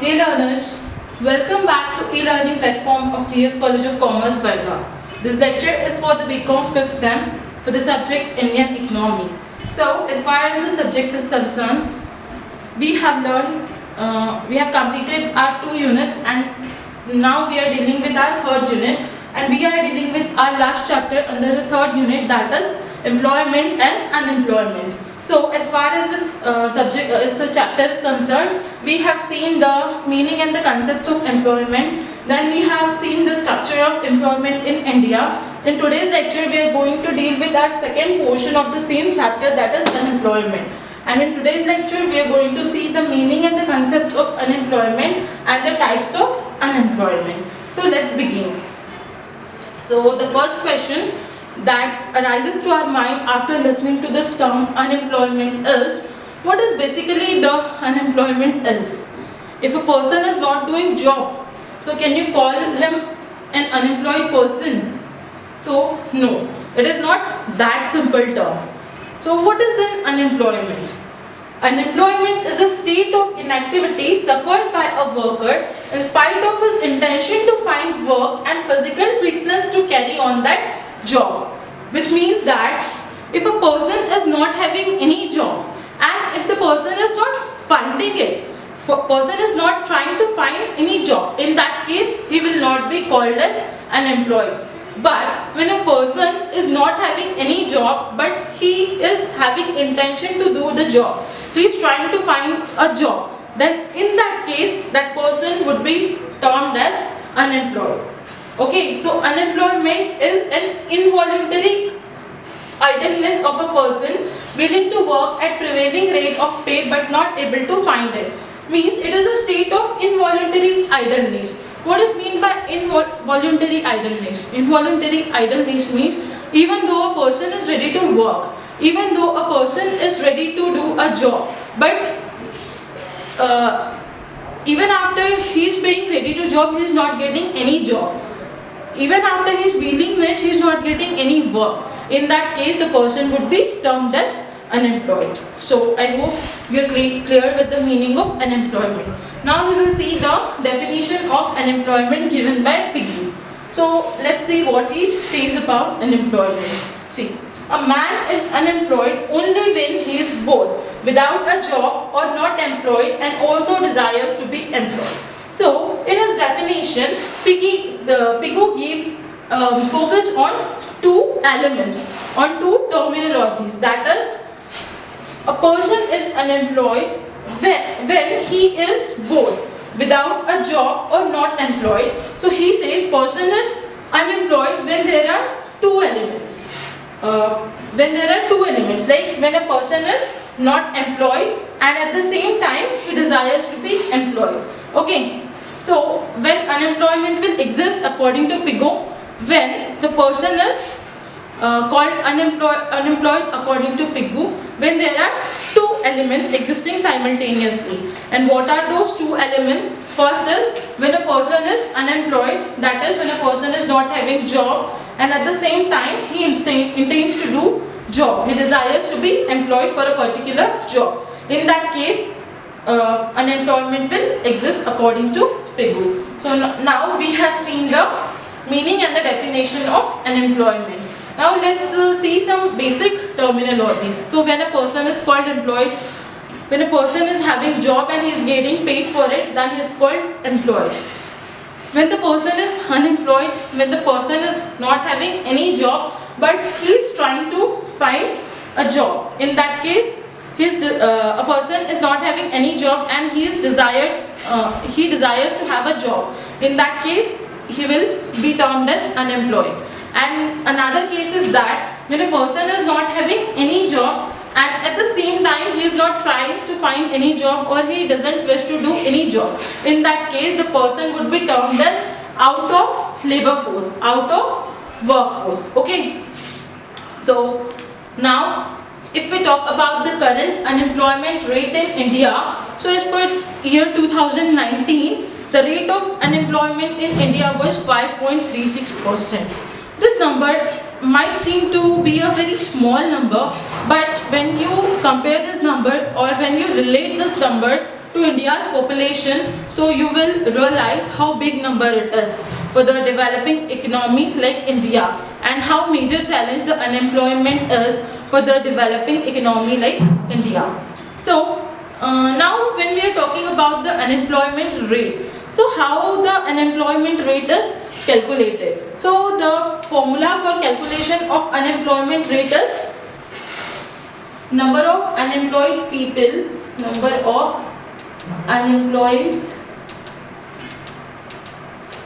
Hey learners, welcome back to e-learning platform of GS College of Commerce, Varga. This lecture is for the BCom 5th Sem for the subject Indian Economy. So, as far as the subject is concerned, we have completed our 2 units and now we are dealing with our 3rd unit and we are dealing with our last chapter under the 3rd unit, that is employment and unemployment. So as far as this chapter is concerned, we have seen the meaning and the concepts of employment. Then we have seen the structure of employment in India. In today's lecture, we are going to deal with our second portion of the same chapter, that is unemployment. And in today's lecture, we are going to see the meaning and the concepts of unemployment and the types of unemployment. So let's begin. So the first question that arises to our mind after listening to this term unemployment is, what is basically the unemployment is? If a person is not doing job, so can you call him an unemployed person? So no, it is not that simple term. So what is then unemployment? Unemployment is a state of inactivity suffered by a worker in spite of his intention to find work and physical fitness to carry on that job. Which means that if a person is not having any job and if the person is not finding it, person is not trying to find any job, in that case he will not be called as unemployed. But when a person is not having any job but he is having intention to do the job, he is trying to find a job, then in that case that person would be termed as unemployed. Okay, so unemployment is an involuntary idleness of a person willing to work at prevailing rate of pay but not able to find it. Means it is a state of involuntary idleness. What is meant by involuntary idleness? Involuntary idleness means even though a person is ready to work, even though a person is ready to do a job, but even after he is being ready to job, he is not getting any job. Even after his willingness, he is not getting any work. In that case, the person would be termed as unemployed. So I hope you are clear with the meaning of unemployment. Now we will see the definition of unemployment given by Pigou. So let's see what he says about unemployment. See, a man is unemployed only when he is both without a job or not employed and also desires to be employed. So in his definition, Pigou gives focus on two elements, on two terminologies, that is, a person is unemployed when he is both without a job or not employed. So he says person is unemployed when there are two elements. Like when a person is not employed and at the same time he desires to be employed. Okay, so when unemployment will exist according to Pigou, when the person is called unemployed according to Pigou, when there are two elements existing simultaneously. And what are those two elements? First is when a person is unemployed, that is when a person is not having job and at the same time he intends to do job. He desires to be employed for a particular job. In that case, unemployment will exist according to Pigou. So now we have seen the meaning and the definition of unemployment. Now let's see some basic terminologies. So when a person is called employed, when a person is having job and he is getting paid for it, then he is called employed. When the person is unemployed, when the person is not having any job but he is trying to find a job, in that case a person is not having any job and he desires to have a job. In that case he will be termed as unemployed. And another case is that when a person is not having any job and at the same time he is not trying to find any job or he doesn't wish to do any job. In that case the person would be termed as out of labor force, out of workforce. Okay. So now if we talk about the current unemployment rate in India, so as per year 2019, the rate of unemployment in India was 5.36%. This number might seem to be a very small number, but when you compare this number or when you relate this number to India's population, so you will realize how big number it is for the developing economy like India, and how major challenge the unemployment is for the developing economy like India. So now when we are talking about the unemployment rate, so how the unemployment rate is calculated. So the formula for calculation of unemployment rate is number of unemployed people, number of unemployed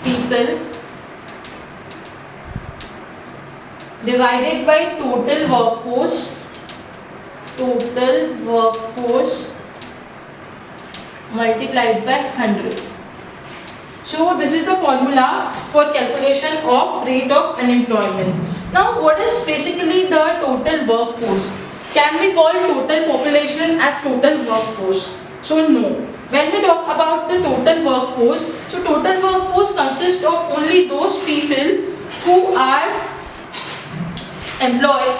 people divided by total workforce multiplied by 100. So this is the formula for calculation of rate of unemployment. Now what is basically the total workforce? Can we call total population as total workforce? So no. When we talk about the total workforce, so total workforce consists of only those people who are employed,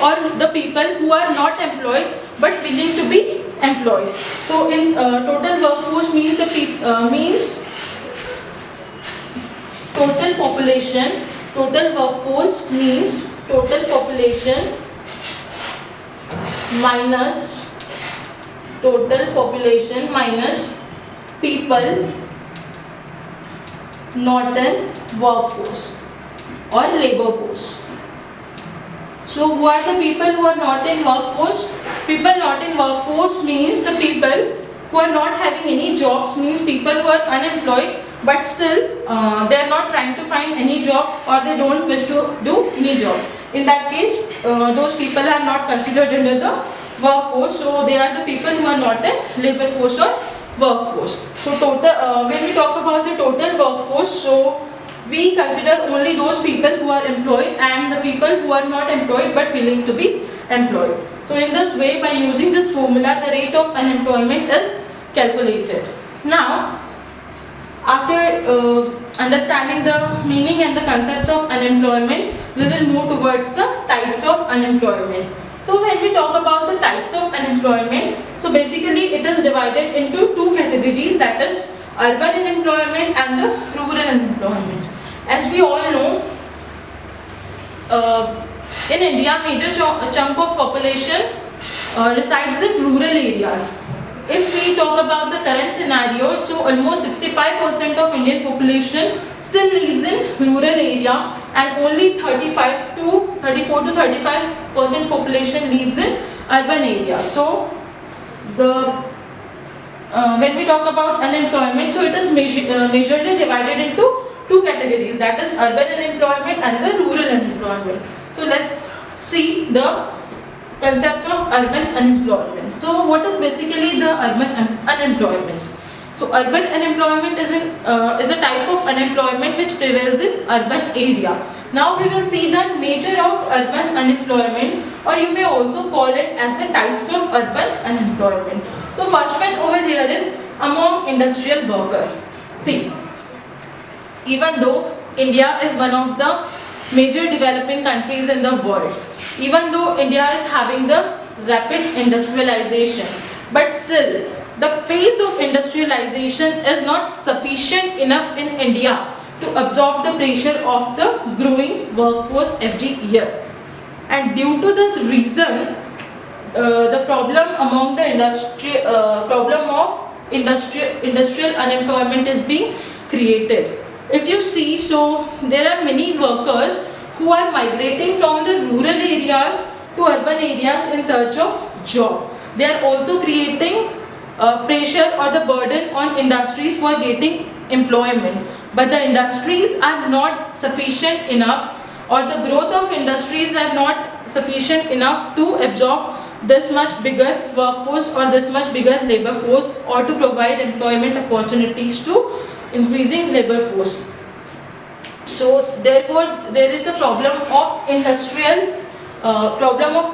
or the people who are not employed but willing to be employed. So in total workforce means total population. Total workforce means total population minus people not in workforce or labor force. So who are the people who are not in workforce? People not in workforce means the people who are not having any jobs, means people who are unemployed but still they are not trying to find any job, or they don't wish to do any job. In that case, those people are not considered under the workforce. So they are the people who are not in labor force or workforce. So total, when we talk about the total workforce, so we consider only those people who are employed and the people who are not employed but willing to be employed. So in this way, by using this formula, the rate of unemployment is calculated. Now, after understanding the meaning and the concept of unemployment, we will move towards the types of unemployment. So when we talk about the types of unemployment, so basically it is divided into two categories, that is urban unemployment and the rural unemployment. As we all know, in India, major chunk of population resides in rural areas. If we talk about the current scenario, so almost 65% of Indian population still lives in rural area, and only 34 to 35% population lives in urban area. So when we talk about unemployment, so it is majorly divided into two categories, that is urban unemployment and the rural unemployment. So let's see the concept of urban unemployment. So what is basically the urban unemployment? So urban unemployment is a type of unemployment which prevails in urban area. Now we will see the nature of urban unemployment, or you may also call it as the types of urban unemployment. So first one over here is among industrial worker. See, even though India is one of the major developing countries in the world, even though India is having the rapid industrialization, but still the pace of industrialization is not sufficient enough in India to absorb the pressure of the growing workforce every year. And due to this reason, the problem among the industrial unemployment is being created. If you see, so there are many workers who are migrating from the rural areas to urban areas in search of job. They are also creating pressure or the burden on industries for getting employment. But the industries are not sufficient enough, or the growth of industries are not sufficient enough to absorb this much bigger workforce or this much bigger labor force, or to provide employment opportunities to increasing labor force. So therefore there is the problem of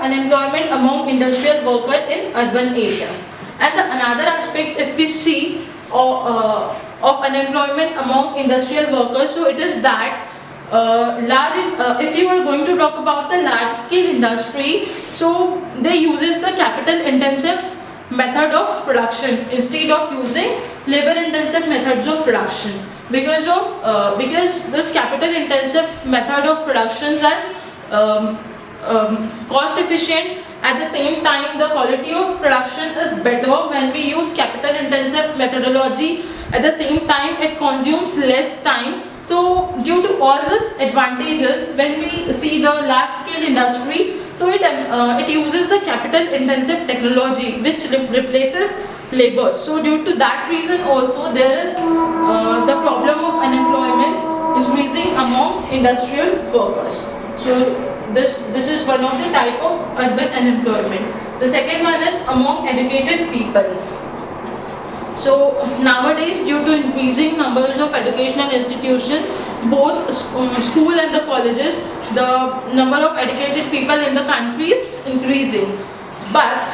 unemployment among industrial workers in urban areas. And the another aspect, if we see of unemployment among industrial workers, so it is that if you are going to talk about the large scale industry, so they uses the capital intensive method of production instead of using labor intensive methods of production, because this capital intensive method of productions are cost efficient. At the same time, the quality of production is better when we use capital intensive methodology. At the same time, it consumes less time. So due to all these advantages, when we see the large scale industry, so it uses the capital intensive technology which replaces labor. So due to that reason also, there is the problem of unemployment increasing among industrial workers. So this is one of the type of urban unemployment. The second one is among educated people. So nowadays, due to increasing numbers of educational institutions, both school and the colleges, the number of educated people in the country is increasing. But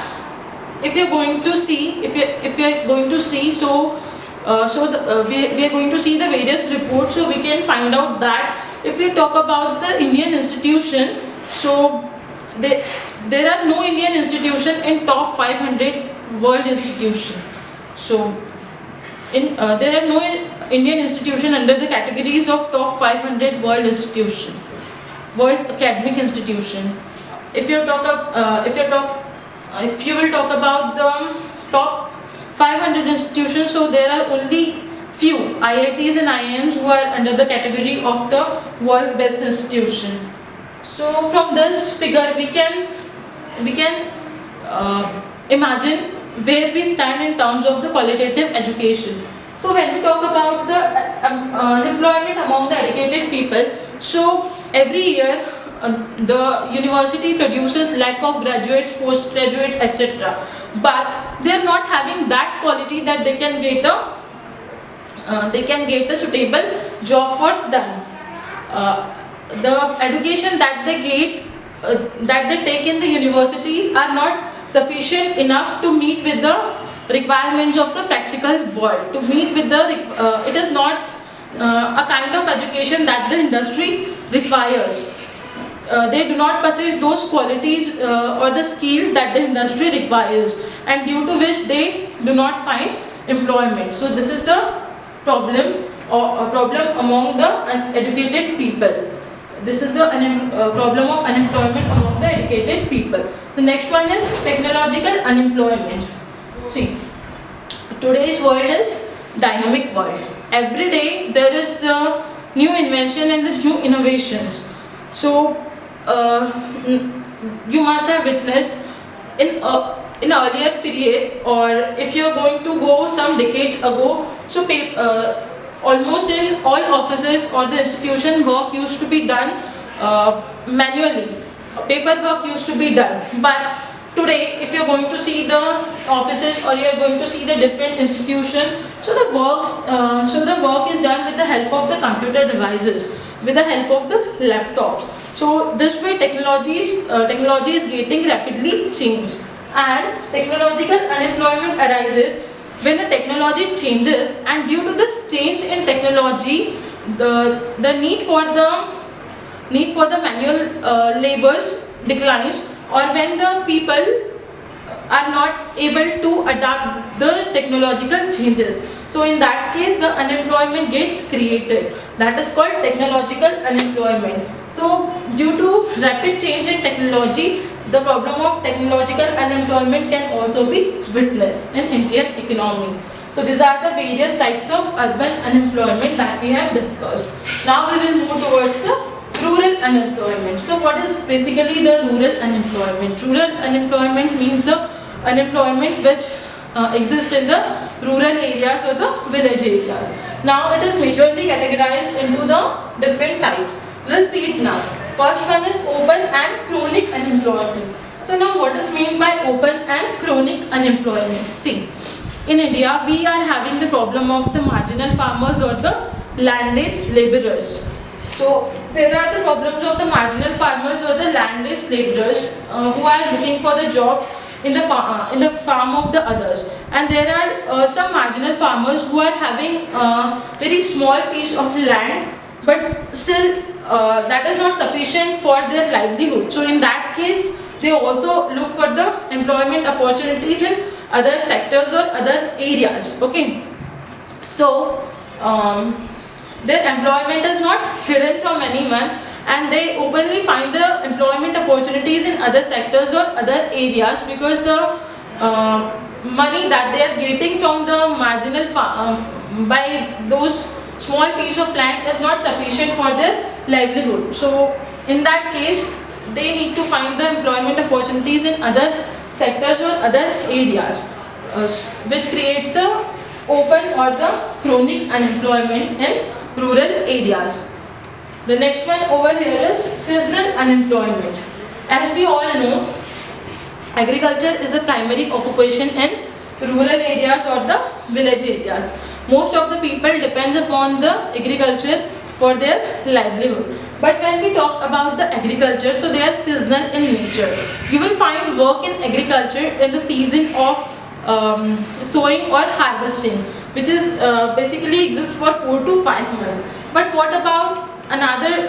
if you're going to see, we are going to see the various reports, so we can find out that if we talk about the Indian institution, so there are no Indian institution in top 500 world institution. So there are no Indian institution under the categories of top 500 world institution, world's academic institution. If you will talk about the top 500 institutions, so there are only few IITs and IIMs who are under the category of the world's best institution. So from this figure, we can imagine where we stand in terms of the qualitative education. So when we talk about the unemployment among the educated people, so every year the university produces lack of graduates, postgraduates, etc. But they are not having that quality that they can get a suitable job for them. The education that they get, that they take in the universities, are not sufficient enough to meet with the requirements of the practical world. It is not a kind of education that the industry requires. They do not possess those qualities or the skills that the industry requires, and due to which they do not find employment. So this is the problem among the uneducated people. This is the problem of unemployment among the educated people. The next one is technological unemployment. See, today's world is dynamic world. Every day there is the new invention and the new innovations. So you must have witnessed in earlier period, or if you are going to go some decades ago, so almost in all offices or the institution, work used to be done manually. Paperwork used to be done. But today, if you're going to see the offices or you're going to see the different institutions, so the work is done with the help of the computer devices, with the help of the laptops. So this way, technology is getting rapidly changed, and technological unemployment arises when the technology changes, and due to this change in technology, the need for the manual labors declines, or when the people are not able to adapt the technological changes. So in that case, the unemployment gets created. That is called technological unemployment. So due to rapid change in technology, the problem of technological unemployment can also be witnessed in Indian economy. So these are the various types of urban unemployment that we have discussed. Now we will move towards the rural unemployment. So what is basically the rural unemployment? Rural unemployment means the unemployment which exists in the rural areas or the village areas. Now it is majorly categorized into the different types. We'll see it now. First one is open and chronic unemployment. So now what is meant by open and chronic unemployment? See, in India we are having the problem of the marginal farmers or the landless laborers. So there are the problems of the marginal farmers or the landless laborers who are looking for the job in the farm of the others, and there are some marginal farmers who are having a very small piece of land but still that is not sufficient for their livelihood. So in that case, they also look for the employment opportunities in other sectors or other areas. Okay, so their employment is not hidden from anyone, and they openly find the employment opportunities in other sectors or other areas, because the money that they are getting from the marginal by those small piece of land is not sufficient for their livelihood. So in that case, they need to find the employment opportunities in other sectors or other areas, which creates the open or the chronic unemployment in rural areas. The next one over here is seasonal unemployment. As we all know, agriculture is the primary occupation in rural areas or the village areas. Most of the people depend upon the agriculture for their livelihood. But when we talk about the agriculture, so they are seasonal in nature. You will find work in agriculture in the season of sowing or harvesting, which is basically exists for 4 to 5 months. But what about another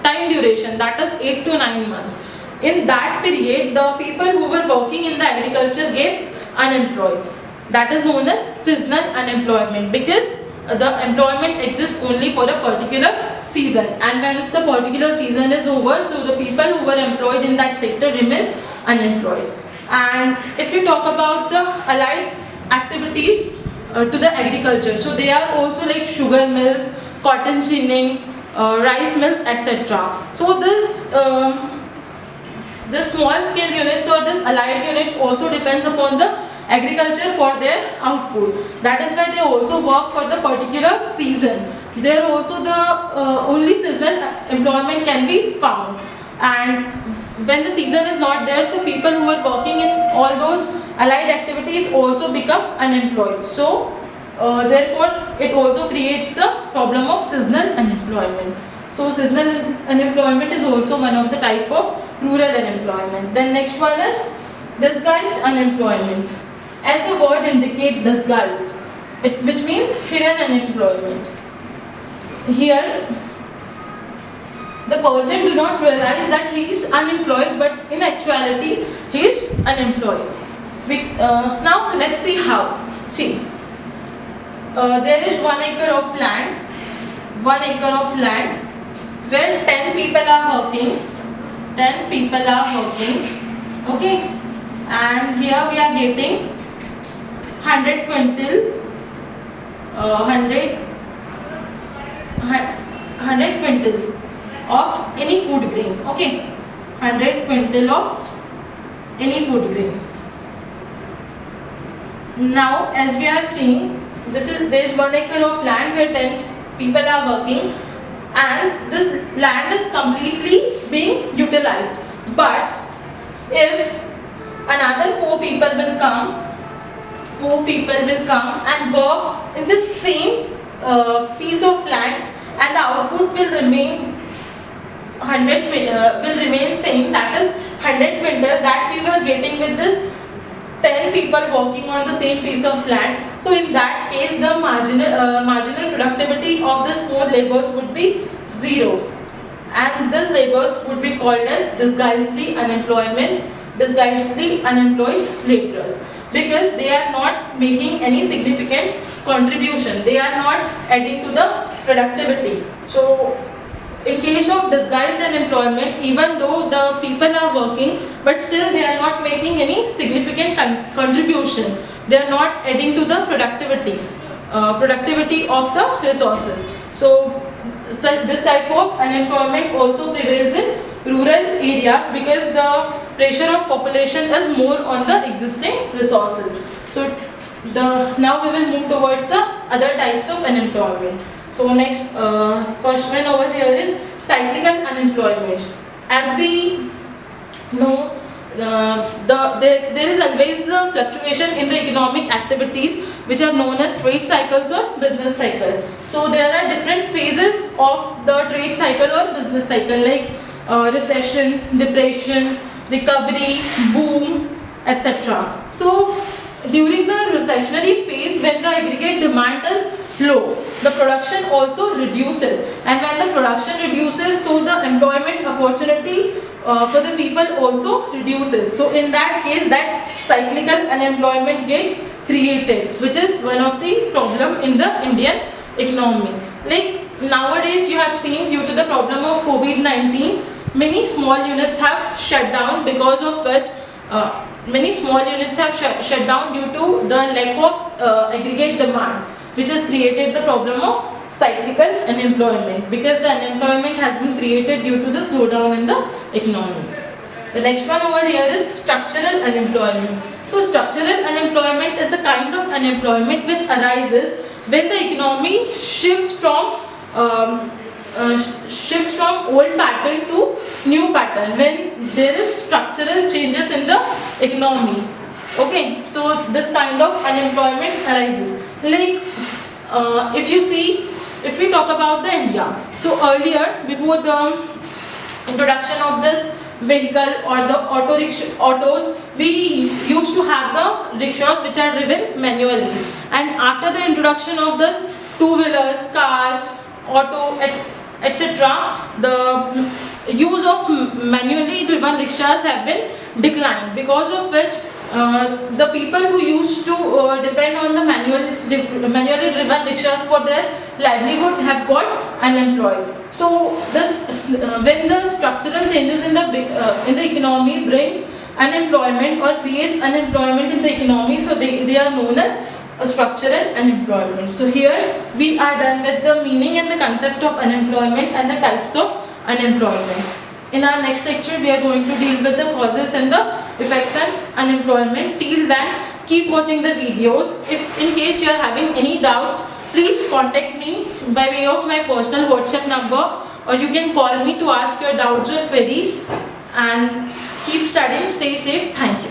time duration, that is 8 to 9 months? In that period, the people who were working in the agriculture gets unemployed. That is known as seasonal unemployment, because the employment exists only for a particular season, and once the particular season is over, so the people who were employed in that sector remains unemployed. And if you talk about the allied activities to the agriculture, so they are also like sugar mills, cotton ginning, rice mills, etc. So this small scale units or this allied units also depends upon the agriculture for their output. That is why they also work for the particular season. There also the only seasonal employment can be found, and when the season is not there, so people who are working in all those allied activities also become unemployed. So therefore it also creates the problem of seasonal unemployment. So seasonal unemployment is also one of the type of rural unemployment. Then next one is disguised unemployment. As the word indicates, disguised, which means hidden unemployment. Here the person do not realize that he is unemployed, but in actuality he is unemployed. Now let's see how. See, there is 1 acre of land, 1 acre of land where 10 people are working, 10 people are working, okay, and here we are getting 100 quintal, 100 quintal of any food grain, okay, 100 quintal of any food grain. Now as we are seeing, there is 1 acre of land where 10 people are working, and this land is completely being utilized. But if another 4 people will come, and work in the same piece of land, and the output will remain 100 will remain same, that is 100 quintal that we were getting with this 10 people working on the same piece of land. So in that case, the marginal productivity of this 4 laborers would be 0, and these laborers would be called as disguisedly unemployed laborers, because they are not making any significant contribution, they are not adding to the productivity. So in case of disguised unemployment, even though the people are working, but still they are not making any significant contribution, they are not adding to the productivity of the resources. So this type of unemployment also prevails in rural areas, because the pressure of population is more on the existing resources. So now we will move towards the other types of unemployment. So next, first one over here is cyclical unemployment. As we know, there is always the fluctuation in the economic activities, which are known as trade cycles or business cycle. So there are different phases of the trade cycle or business cycle, like recession, depression, recovery, boom, etc. So during the recessionary phase, when the aggregate demand is low, the production also reduces, and when the production reduces, so the employment opportunity for the people also reduces. So in that case, that cyclical unemployment gets created, which is one of the problem in the Indian economy. Like nowadays you have seen, due to the problem of COVID-19, many small units have shut down, because of which many small units have shut down due to the lack of aggregate demand, which has created the problem of cyclical unemployment, because the unemployment has been created due to the slowdown in the economy. The next one over here is structural unemployment. So structural unemployment is a kind of unemployment which arises when the economy shifts from old pattern to new pattern, when there is structural changes in the economy. Okay, so this kind of unemployment arises. Like if we talk about the India, so earlier, before the introduction of this vehicle or the autos, we used to have the rickshaws which are driven manually, and after the introduction of this two-wheelers, cars, auto, etc., the use of manually driven rickshaws have been declined, because of which the people who used to depend on the manually driven rickshaws for their livelihood have got unemployed. So this when the structural changes in the economy brings unemployment or creates unemployment in the economy, so they are known as a structural unemployment. So here we are done with the meaning and the concept of unemployment and the types of unemployments. In our next lecture, we are going to deal with the causes and the effects on unemployment. Till then, keep watching the videos. If in case you are having any doubt, please contact me by way of my personal WhatsApp number, or you can call me to ask your doubts or queries. And keep studying, stay safe. Thank you.